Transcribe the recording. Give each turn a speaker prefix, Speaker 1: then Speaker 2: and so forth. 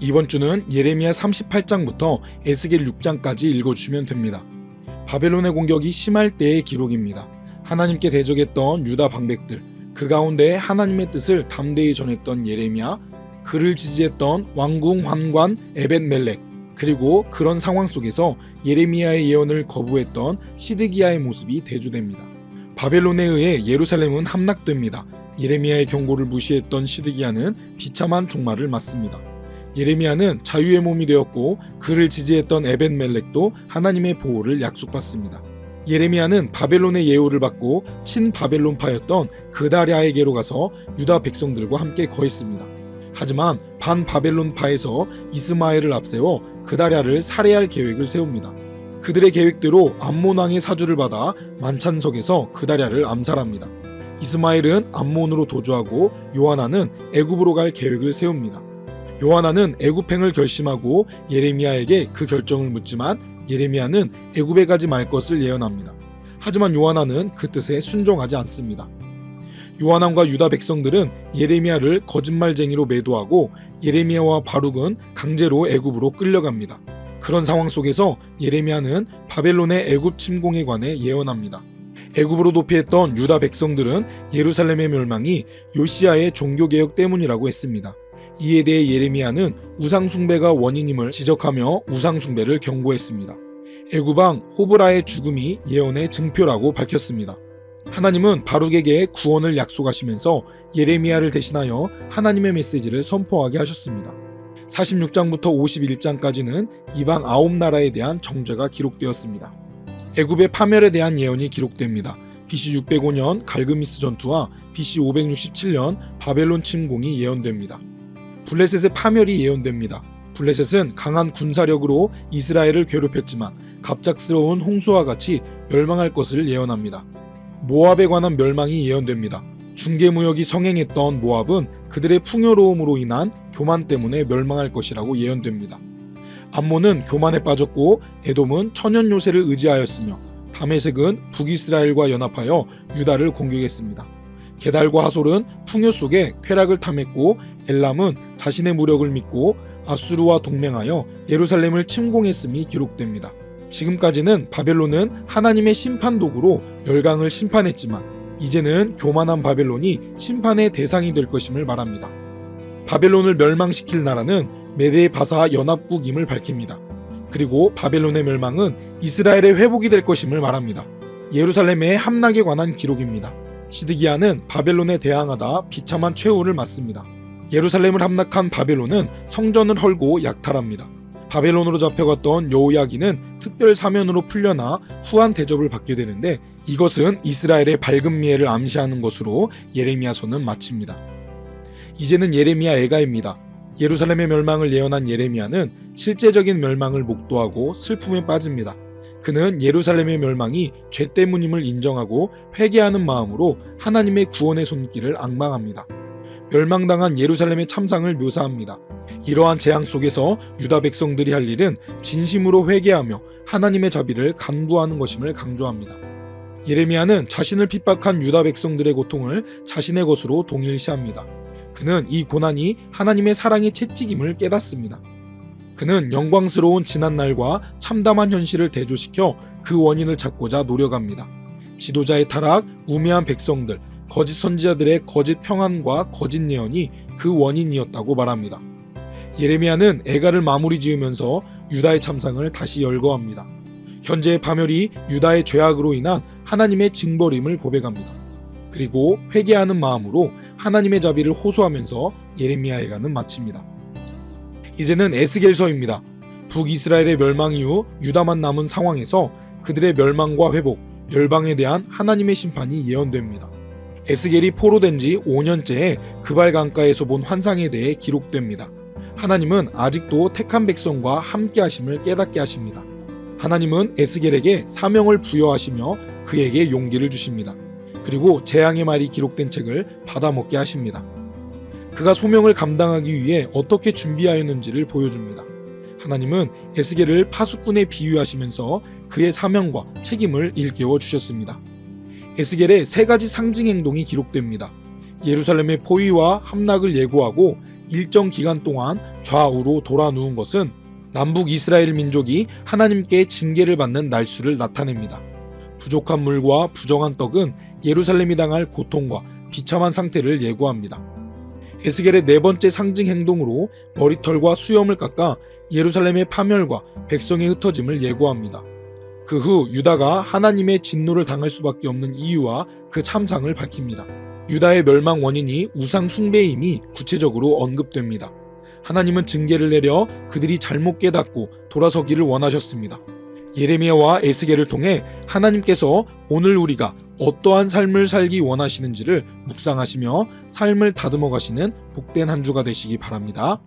Speaker 1: 이번 주는 예레미야 38장부터 에스겔 6장까지 읽어주시면 됩니다. 바벨론의 공격이 심할 때의 기록입니다. 하나님께 대적했던 유다 방백들, 그 가운데 하나님의 뜻을 담대히 전했던 예레미야, 그를 지지했던 왕궁 환관 에벳멜렉, 그리고 그런 상황 속에서 예레미야의 예언을 거부했던 시드기야의 모습이 대조됩니다. 바벨론에 의해 예루살렘은 함락됩니다. 예레미야의 경고를 무시했던 시드기야는 비참한 종말을 맞습니다. 예레미야는 자유의 몸이 되었고 그를 지지했던 에벳멜렉도 하나님의 보호를 약속받습니다. 예레미야는 바벨론의 예우를 받고 친바벨론파였던 그다랴에게로 가서 유다 백성들과 함께 거했습니다. 하지만 반바벨론파에서 이스마엘을 앞세워 그다랴를 살해할 계획을 세웁니다. 그들의 계획대로 암몬 왕의 사주를 받아 만찬석에서 그다랴를 암살합니다. 이스마엘은 암몬으로 도주하고 요하나는 애굽으로 갈 계획을 세웁니다. 요하나는 애굽행을 결심하고 예레미야에게 그 결정을 묻지만 예레미야는 애굽에 가지 말 것을 예언합니다. 하지만 요하나는 그 뜻에 순종하지 않습니다. 요하난과 유다 백성들은 예레미야를 거짓말쟁이로 매도하고 예레미야와 바룩은 강제로 애굽으로 끌려갑니다. 그런 상황 속에서 예레미야는 바벨론의 애굽 침공에 관해 예언합니다. 애굽으로 도피했던 유다 백성들은 예루살렘의 멸망이 요시야의 종교개혁 때문이라고 했습니다. 이에 대해 예레미야는 우상숭배가 원인임을 지적하며 우상숭배를 경고했습니다. 애굽왕 호브라의 죽음이 예언의 증표라고 밝혔습니다. 하나님은 바룩에게 구원을 약속하시면서 예레미야를 대신하여 하나님의 메시지를 선포하게 하셨습니다. 46장부터 51장까지는 이방 9나라에 대한 정죄가 기록되었습니다. 애굽의 파멸에 대한 예언이 기록됩니다. BC 605년 갈그미스 전투와 BC 567년 바벨론 침공이 예언됩니다. 블레셋의 파멸이 예언됩니다. 블레셋은 강한 군사력으로 이스라엘을 괴롭혔지만 갑작스러운 홍수와 같이 멸망할 것을 예언합니다. 모압에 관한 멸망이 예언됩니다. 중개무역이 성행했던 모압은 그들의 풍요로움으로 인한 교만 때문에 멸망할 것이라고 예언됩니다. 암몬은 교만에 빠졌고 에돔은 천연 요새를 의지하였으며 다메섹은 북이스라엘과 연합하여 유다를 공격했습니다. 게달과 하솔은 풍요 속에 쾌락을 탐했고 엘람은 자신의 무력을 믿고 아수르와 동맹하여 예루살렘을 침공했음이 기록됩니다. 지금까지는 바벨론은 하나님의 심판 도구로 열강을 심판했지만 이제는 교만한 바벨론이 심판의 대상이 될 것임을 말합니다. 바벨론을 멸망시킬 나라는 메데 바사 연합국임을 밝힙니다. 그리고 바벨론의 멸망은 이스라엘의 회복이 될 것임을 말합니다. 예루살렘의 함락에 관한 기록입니다. 시드기야는 바벨론에 대항하다 비참한 최후를 맞습니다. 예루살렘을 함락한 바벨론은 성전을 헐고 약탈합니다. 바벨론으로 잡혀갔던 여호야긴은 특별 사면으로 풀려나 후한 대접을 받게 되는데 이것은 이스라엘의 밝은 미래를 암시하는 것으로 예레미야서는 마칩니다. 이제는 예레미야 애가입니다. 예루살렘의 멸망을 예언한 예레미야는 실제적인 멸망을 목도하고 슬픔에 빠집니다. 그는 예루살렘의 멸망이 죄 때문임을 인정하고 회개하는 마음으로 하나님의 구원의 손길을 앙망합니다. 멸망당한 예루살렘의 참상을 묘사합니다. 이러한 재앙 속에서 유다 백성들이 할 일은 진심으로 회개하며 하나님의 자비를 간구하는 것임을 강조합니다. 예레미야는 자신을 핍박한 유다 백성들의 고통을 자신의 것으로 동일시합니다. 그는 이 고난이 하나님의 사랑의 채찍임을 깨닫습니다. 그는 영광스러운 지난날과 참담한 현실을 대조시켜 그 원인을 찾고자 노력합니다. 지도자의 타락, 우매한 백성들, 거짓 선지자들의 거짓 평안과 거짓 예언이 그 원인이었다고 말합니다. 예레미야는 애가를 마무리 지으면서 유다의 참상을 다시 열거합니다. 현재의 파멸이 유다의 죄악으로 인한 하나님의 징벌임을 고백합니다. 그리고 회개하는 마음으로 하나님의 자비를 호소하면서 예레미야 애가는 마칩니다. 이제는 에스겔서입니다. 북이스라엘의 멸망 이후 유다만 남은 상황에서 그들의 멸망과 회복, 멸망에 대한 하나님의 심판이 예언됩니다. 에스겔이 포로된 지 5년째에 그발 강가에서 본 환상에 대해 기록됩니다. 하나님은 아직도 택한 백성과 함께 하심을 깨닫게 하십니다. 하나님은 에스겔에게 사명을 부여하시며 그에게 용기를 주십니다. 그리고 재앙의 말이 기록된 책을 받아먹게 하십니다. 그가 소명을 감당하기 위해 어떻게 준비하였는지를 보여줍니다. 하나님은 에스겔을 파수꾼에 비유하시면서 그의 사명과 책임을 일깨워 주셨습니다. 에스겔의 세 가지 상징 행동이 기록됩니다. 예루살렘의 포위와 함락을 예고하고 일정 기간 동안 좌우로 돌아 누운 것은 남북 이스라엘 민족이 하나님께 징계를 받는 날수를 나타냅니다. 부족한 물과 부정한 떡은 예루살렘이 당할 고통과 비참한 상태를 예고합니다. 에스겔의 네 번째 상징 행동으로 머리털과 수염을 깎아 예루살렘의 파멸과 백성의 흩어짐을 예고합니다. 그 후 유다가 하나님의 진노를 당할 수밖에 없는 이유와 그 참상을 밝힙니다. 유다의 멸망 원인이 우상 숭배임이 구체적으로 언급됩니다. 하나님은 징계를 내려 그들이 잘못 깨닫고 돌아서기를 원하셨습니다. 예레미야와 에스겔을 통해 하나님께서 오늘 우리가 어떠한 삶을 살기 원하시는지를 묵상하시며 삶을 다듬어 가시는 복된 한 주가 되시기 바랍니다.